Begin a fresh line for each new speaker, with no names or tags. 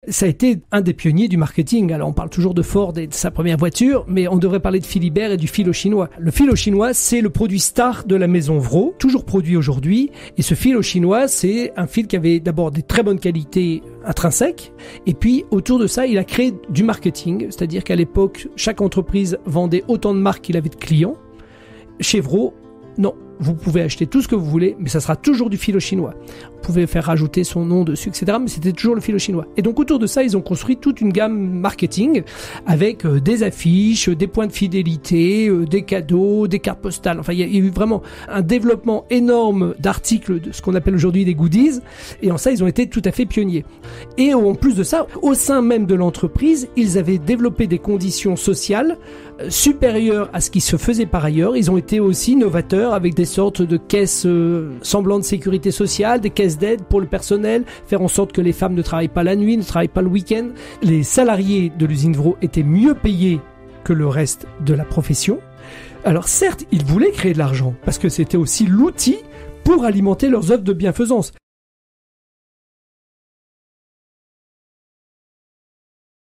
Ça a été un des pionniers du marketing. Alors on parle toujours de Ford et de sa première voiture, mais on devrait parler de Philibert et du fil au chinois. Le fil au chinois, c'est le produit star de la maison Vro, toujours produit aujourd'hui. Et ce fil au chinois, c'est un fil qui avait d'abord des très bonnes qualités intrinsèques. Et puis autour de ça, il a créé du marketing. C'est-à-dire qu'à l'époque, chaque entreprise vendait autant de marques qu'il avait de clients. Chez Vro, non. Vous pouvez acheter tout ce que vous voulez, mais ça sera toujours du fil au chinois. Vous pouvez faire rajouter son nom dessus, etc. Mais c'était toujours le fil au chinois. Et donc autour de ça, ils ont construit toute une gamme marketing avec des affiches, des points de fidélité, des cadeaux, des cartes postales. Enfin, il y a eu vraiment un développement énorme d'articles, de ce qu'on appelle aujourd'hui des goodies. Et en ça, ils ont été tout à fait pionniers. Et en plus de ça, au sein même de l'entreprise, ils avaient développé des conditions sociales supérieures à ce qui se faisait par ailleurs. Ils ont été aussi novateurs avec des sortes de caisses semblant de sécurité sociale, des caisses d'aide pour le personnel, faire en sorte que les femmes ne travaillent pas la nuit, ne travaillent pas le week-end. Les salariés de l'usine Vro étaient mieux payés que le reste de la profession. Alors certes, ils voulaient créer de l'argent, parce que c'était aussi l'outil pour alimenter leurs œuvres de bienfaisance.